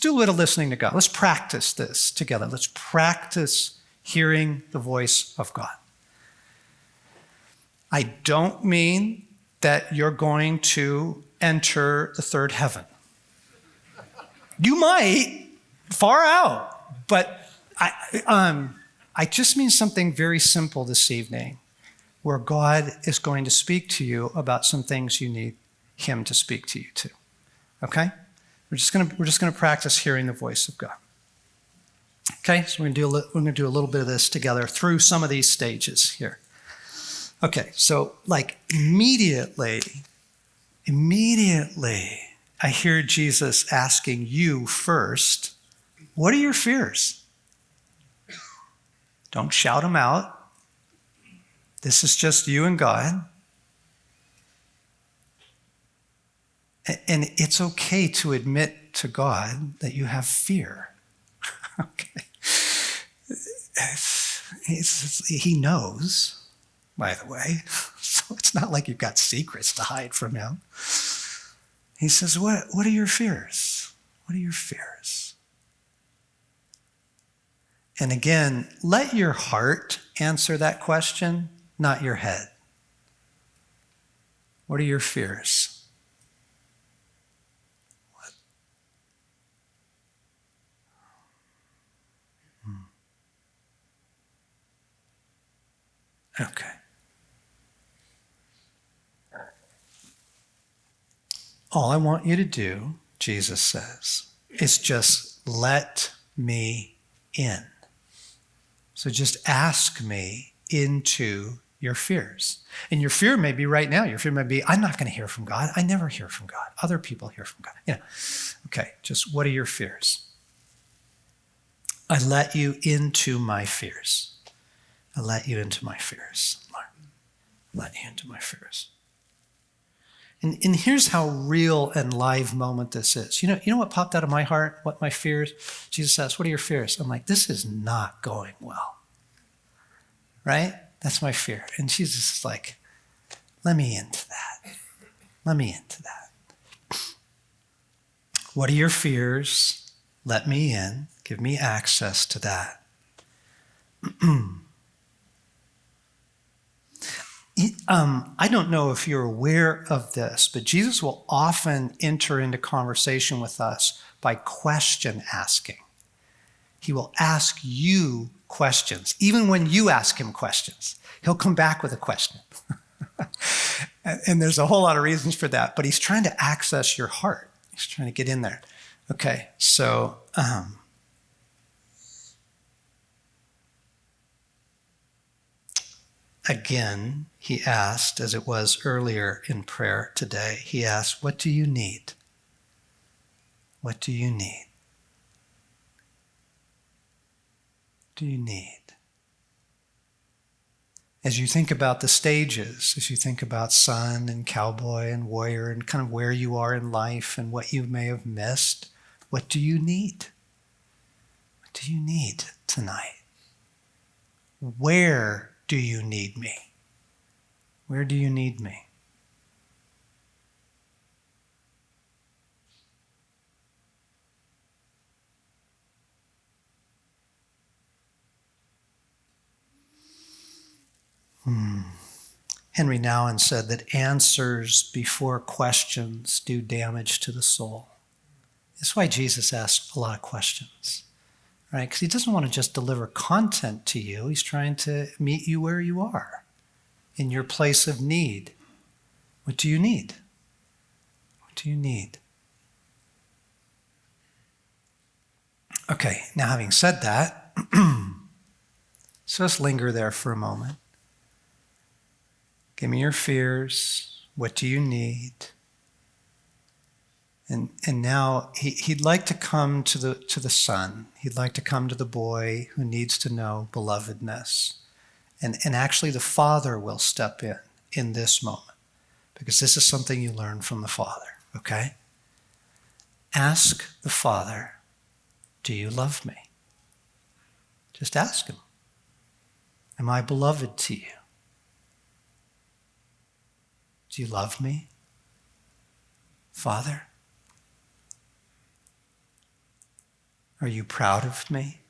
do a little listening to God. Let's practice this together. Let's practice hearing the voice of God. I don't mean that you're going to enter the third heaven. You might, far out, but I just mean something very simple this evening, where God is going to speak to you about some things you need him to speak to you to. Okay? We're just gonna practice hearing the voice of God. Okay, so we're gonna do a little bit of this together through some of these stages here. Okay, so like immediately, I hear Jesus asking you first, what are your fears? Don't shout them out. This is just you and God. And it's okay to admit to God that you have fear. Okay. He knows, by the way. So it's not like you've got secrets to hide from him. He says, what are your fears? What are your fears? And again, let your heart answer that question, not your head. What are your fears? Okay. All I want you to do, Jesus says, is just let me in. So just ask me into your fears. And your fear may be right now. Your fear may be, I'm not going to hear from God. I never hear from God. Other people hear from God. Yeah. Okay, just what are your fears? I let you into my fears. I let you into my fears, Lord. Let you into my fears. And here's how real and live moment this is. You know what popped out of my heart? What my fears? Jesus asks, what are your fears? I'm like, this is not going well. Right? That's my fear. And Jesus is like, let me into that. Let me into that. What are your fears? Let me in. Give me access to that. I don't know if you're aware of this, but Jesus will often enter into conversation with us by question asking. He will ask you questions. Even when you ask him questions, he'll come back with a question. And there's a whole lot of reasons for that, but he's trying to access your heart. He's trying to get in there. Okay, so again, he asked, as it was earlier in prayer today, he asked, what do you need? What do you need? What do you need? As you think about the stages, as you think about son and cowboy and warrior and kind of where you are in life and what you may have missed, what do you need? What do you need tonight? Where do you need me? Where do you need me? Henry Nouwen said that answers before questions do damage to the soul. That's why Jesus asks a lot of questions, right? Because he doesn't want to just deliver content to you. He's trying to meet you where you are, in your place of need. What do you need? What do you need? Okay, now having said that, so let's linger there for a moment. Give me your fears. What do you need? And now he'd like to come to the son. He'd like to come to the boy who needs to know belovedness. And actually the father will step in this moment, because this is something you learn from the father, okay? Ask the father, do you love me? Just ask him. Am I beloved to you? Do you love me, Father? Are you proud of me?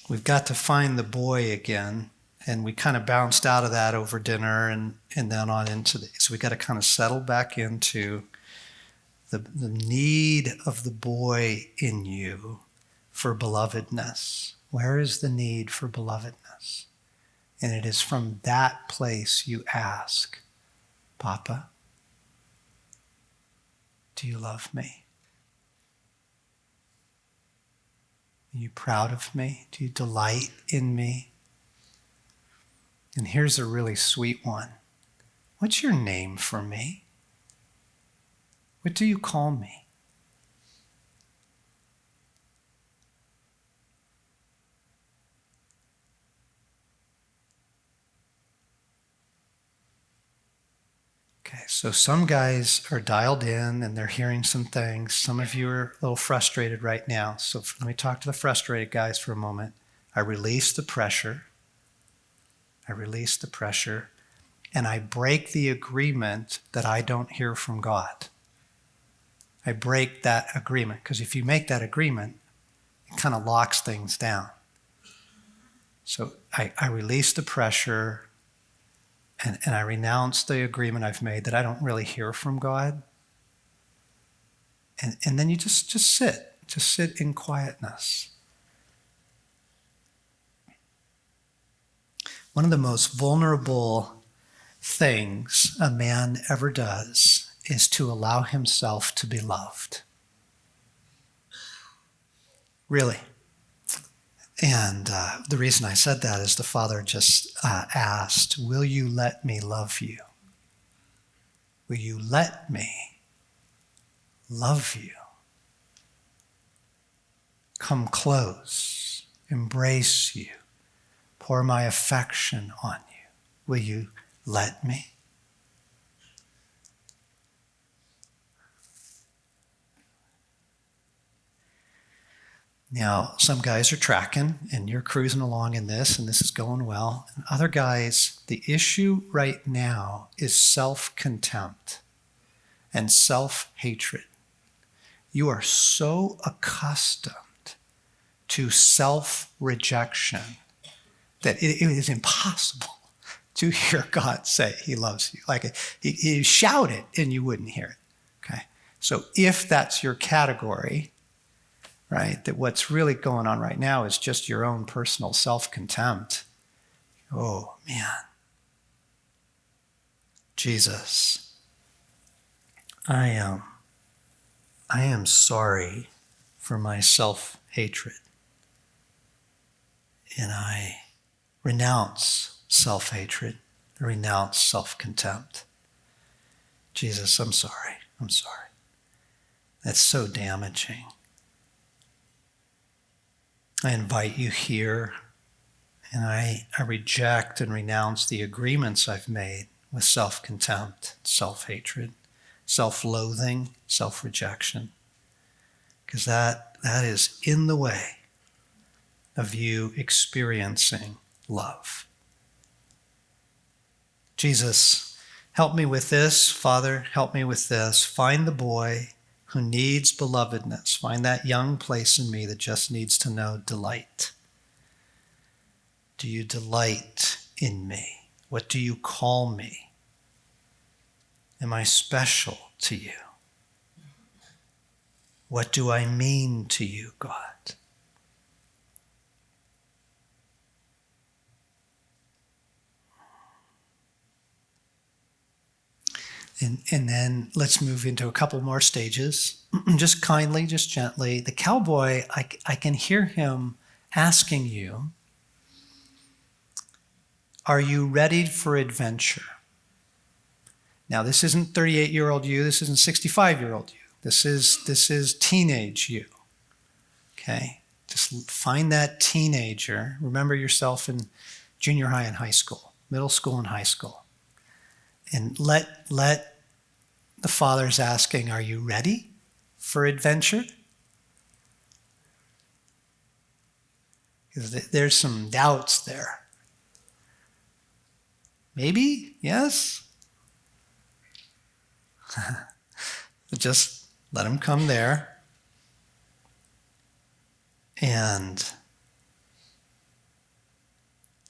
We've got to find the boy again. And we kind of bounced out of that over dinner and then on into the, so we got to kind of settle back into the need of the boy in you for belovedness. Where is the need for belovedness? And it is from that place you ask, Papa, do you love me? Are you proud of me? Do you delight in me? And here's a really sweet one. What's your name for me? What do you call me? Okay, so some guys are dialed in and they're hearing some things. Some of you are a little frustrated right now. So let me talk to the frustrated guys for a moment. I release the pressure. And I break the agreement that I don't hear from God. I break that agreement, because if you make that agreement, it kind of locks things down. So I release the pressure and I renounce the agreement I've made that I don't really hear from God. And then you just sit in quietness. One of the most vulnerable things a man ever does is to allow himself to be loved. Really. And the reason I said that is the Father just asked, will you let me love you? Will you let me love you? Come close, embrace you, pour my affection on you. Will you let me? Now, some guys are tracking and you're cruising along in this and this is going well. And other guys, the issue right now is self-contempt and self-hatred. You are so accustomed to self-rejection that it is impossible to hear God say he loves you. Like he shout it and you wouldn't hear it. Okay. So if that's your category, right, that what's really going on right now is just your own personal self-contempt. Oh, man. Jesus, I am sorry for my self-hatred. And I renounce self-hatred, renounce self-contempt. Jesus, I'm sorry. That's so damaging. I invite you here, and I reject and renounce the agreements I've made with self-contempt, self-hatred, self-loathing, self-rejection, because that is in the way of you experiencing love. Jesus, help me with this. Father, help me with this. Find the boy who needs belovedness. Find that young place in me that just needs to know delight. Do you delight in me? What do you call me? Am I special to you? What do I mean to you, God? And then let's move into a couple more stages. Just kindly, just gently. The cowboy, I can hear him asking you, are you ready for adventure? Now, this isn't 38-year-old you. This isn't 65-year-old you. This is teenage you. Okay? Just find that teenager. Remember yourself in junior high and high school, middle school and high school. And let the Father's asking, are you ready for adventure? Because there's some doubts there. Maybe? Yes? Just let him come there. And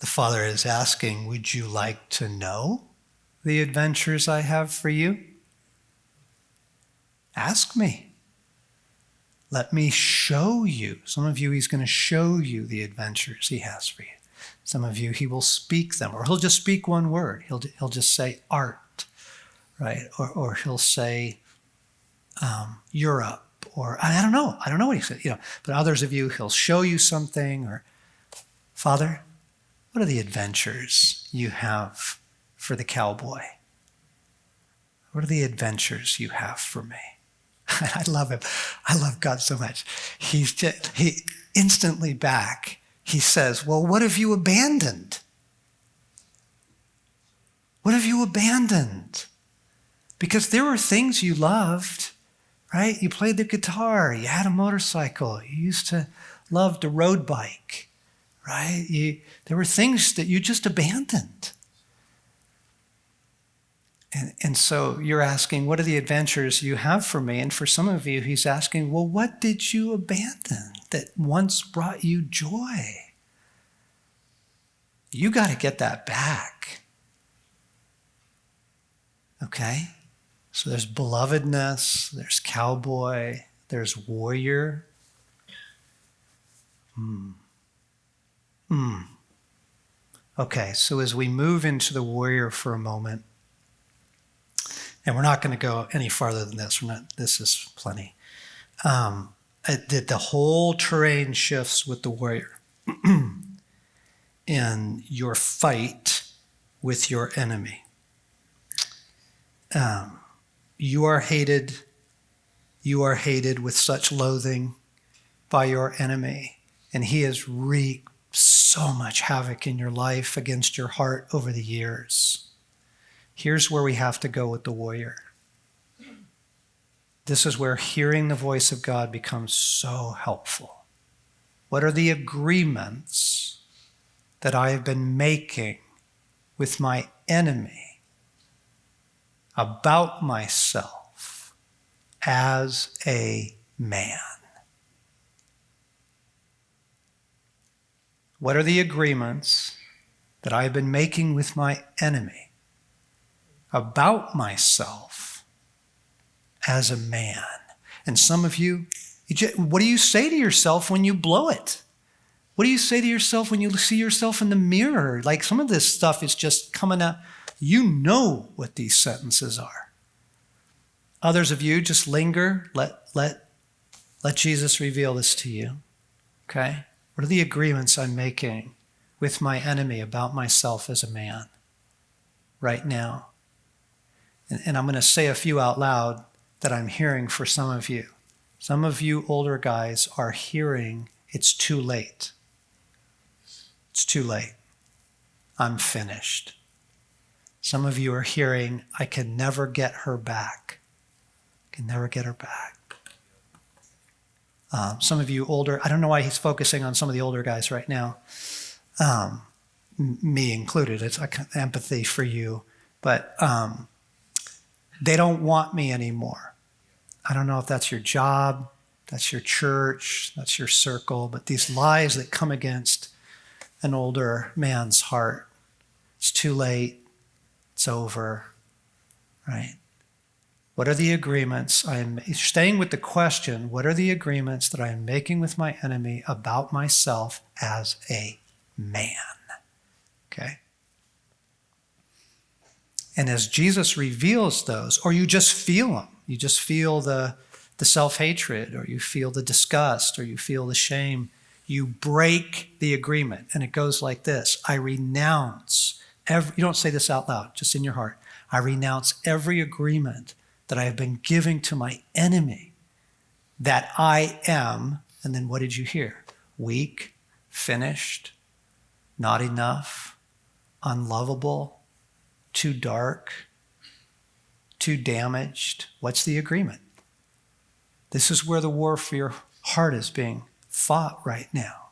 the Father is asking, would you like to know the adventures I have for you? Ask me. Let me show you. Some of you, he's going to show you the adventures he has for you. Some of you, he will speak them, or he'll just speak one word. He'll just say art, right? Or he'll say Europe, or I don't know. I don't know what he said. But others of you, he'll show you something. Or Father, what are the adventures you have for the cowboy? What are the adventures you have for me? I love him. I love God so much. He instantly back, he says, well, what have you abandoned? What have you abandoned? Because there were things you loved, right? You played the guitar. You had a motorcycle. You used to love the road bike, right? There were things that you just abandoned. And so you're asking, what are the adventures you have for me? And for some of you, he's asking, well, what did you abandon that once brought you joy? You got to get that back. Okay? So there's belovedness, there's cowboy, there's warrior. Okay, so as we move into the warrior for a moment, and we're not going to go any farther than this. This is plenty. The whole terrain shifts with the warrior in your fight with your enemy. You are hated with such loathing by your enemy, and he has wreaked so much havoc in your life against your heart over the years. Here's where we have to go with the warrior. This is where hearing the voice of God becomes so helpful. What are the agreements that I have been making with my enemy about myself as a man? What are the agreements that I have been making with my enemy about myself as a man? And some of you, what do you say to yourself when you blow it? What do you say to yourself when you see yourself in the mirror? Like, some of this stuff is just coming out. You know what these sentences are. Others of you, just linger. Let Jesus reveal this to you. Okay? What are the agreements I'm making with my enemy about myself as a man right now? And I'm going to say a few out loud that I'm hearing for some of you. Some of you older guys are hearing, it's too late. It's too late. I'm finished. Some of you are hearing, I can never get her back. I can never get her back. Some of you older, I don't know why he's focusing on some of the older guys right now. Me included. It's empathy for you. But they don't want me anymore. I don't know if that's your job, that's your church, that's your circle, but these lies that come against an older man's heart. It's too late. It's over. Right? What are the agreements I'm staying with the question, what are the agreements that I am making with my enemy about myself as a man? Okay? And as Jesus reveals those, or you just feel them, you just feel the self-hatred, or you feel the disgust, or you feel the shame, you break the agreement. And it goes like this: I renounce you don't say this out loud, just in your heart. I renounce every agreement that I have been giving to my enemy that I am, and then what did you hear? weak, finished, not enough, unlovable, too dark, too damaged? What's the agreement? This is where the war for your heart is being fought right now.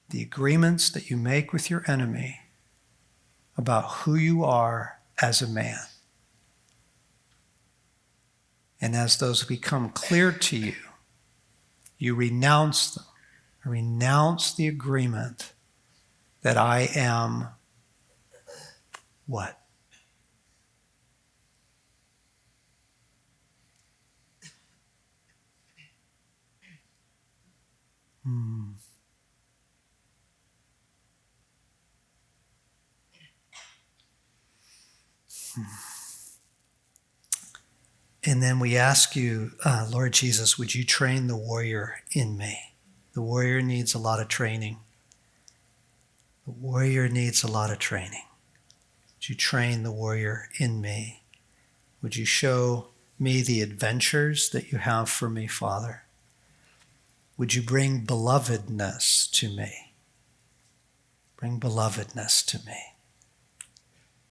The agreements that you make with your enemy about who you are as a man. And as those become clear to you, you renounce them. Renounce the agreement that I am what? And then we ask you, Lord Jesus, would you train the warrior in me? The warrior needs a lot of training. The warrior needs a lot of training. Would you train the warrior in me? Would you show me the adventures that you have for me, Father? Would you bring belovedness to me? Bring belovedness to me.